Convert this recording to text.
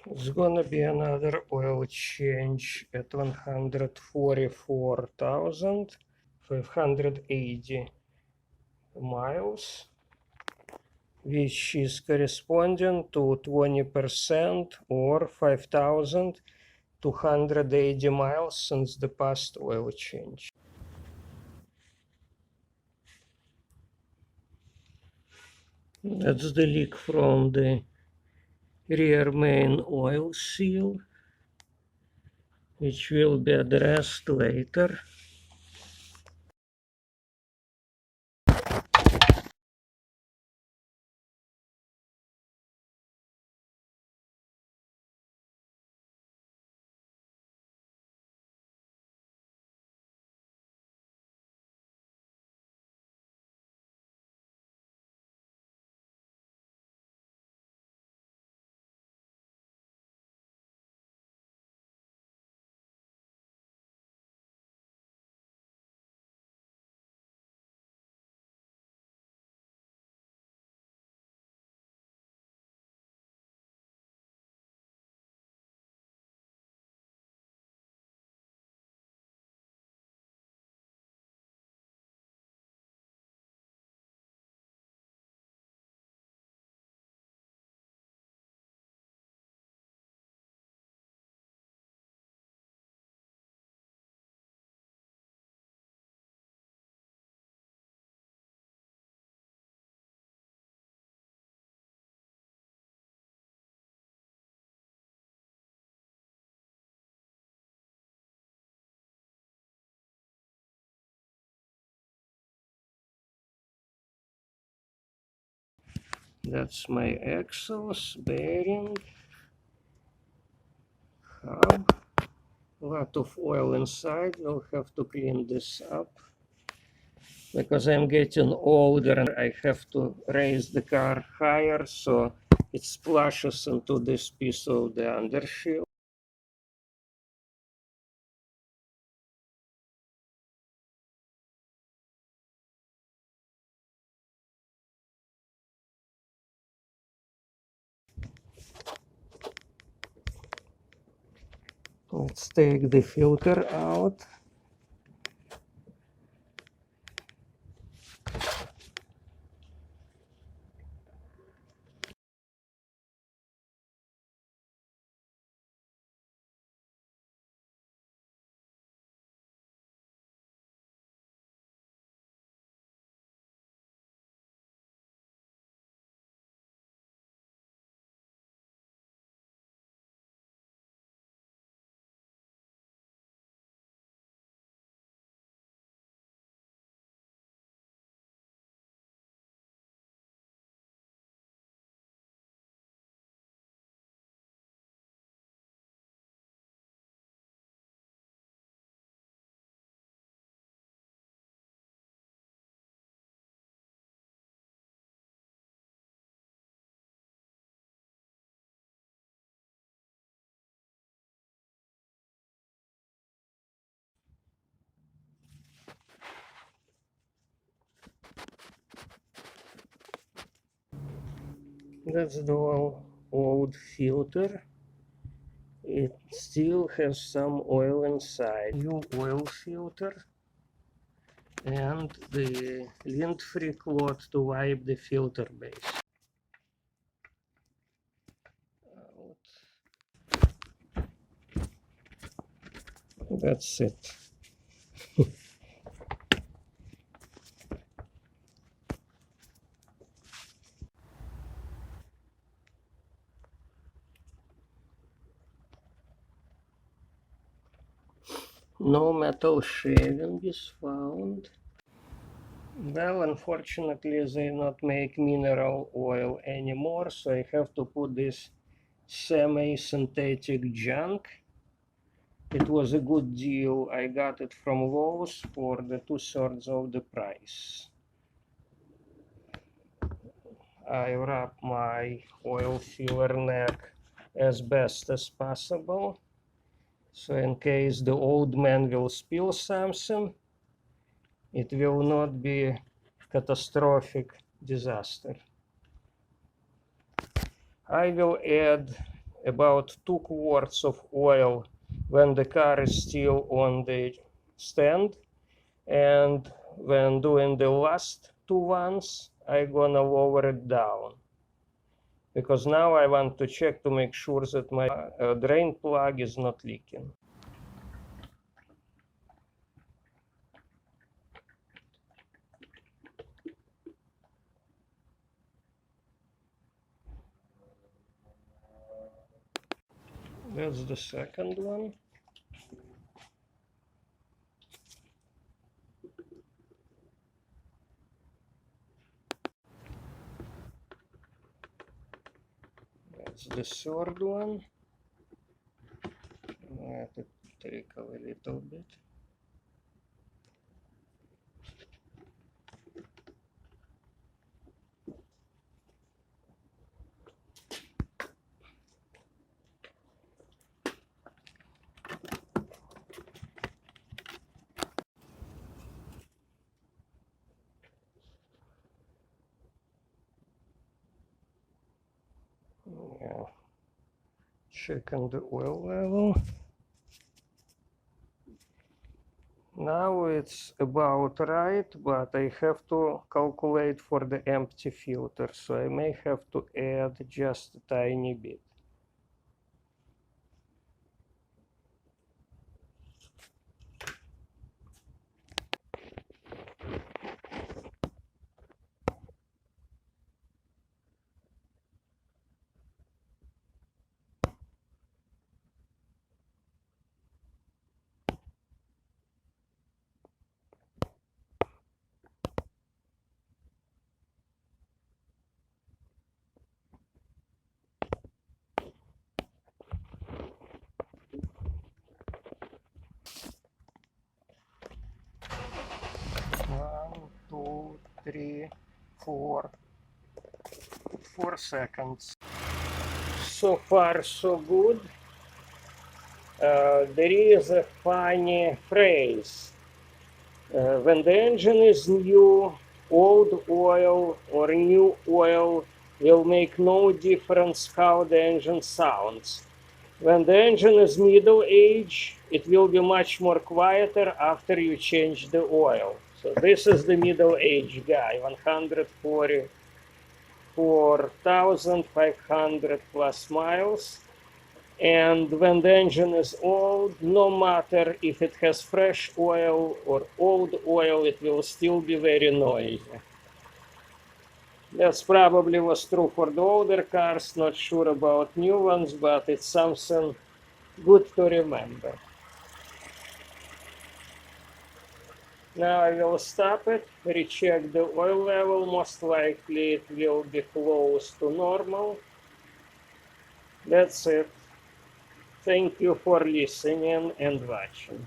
It's gonna be another oil change at 144,580 miles, which is corresponding to 20% or 5,280 miles since the past oil change. That's the leak from the rear main oil seal, which will be addressed later. That's my exhaust bearing hub. A lot of oil inside. We'll have to clean this up. Because I'm getting older and I have to raise the car higher so it splashes into this piece of the undershield. Let's take the filter out. That's the old filter. It still has some oil inside. New oil filter and the lint-free cloth to wipe the filter base out. That's it. No metal shaving is found. Well, unfortunately, they not make mineral oil anymore, so I have to put this semi-synthetic junk. It was a good deal. I got it from Lowe's for the 2/3 of the price. I wrap my oil filler neck as best as possible. So in case the old man will spill something, it will not be catastrophic disaster. I will add about 2 quarts of oil when the car is still on the stand. And when doing the last 2 ones, I'm gonna lower it down. Because now I want to check to make sure that my drain plug is not leaking. That's the second one. That's the third one. I have to trickle a little bit. Yeah. Checking the oil level. Now it's about right, but I have to calculate for the empty filter, so I may have to add just a tiny bit. One, two, three, 4 seconds. So far, so good. There is a funny phrase. When the engine is new, old oil or new oil will make no difference how the engine sounds. When the engine is middle age, it will be much more quieter after you change the oil. So this is the middle age guy, 144,500 plus miles. And when the engine is old, no matter if it has fresh oil or old oil, it will still be very noisy. That's probably was true for the older cars, not sure about new ones, but it's something good to remember. Now I will stop it, recheck the oil level, most likely it will be close to normal. That's it. Thank you for listening and watching.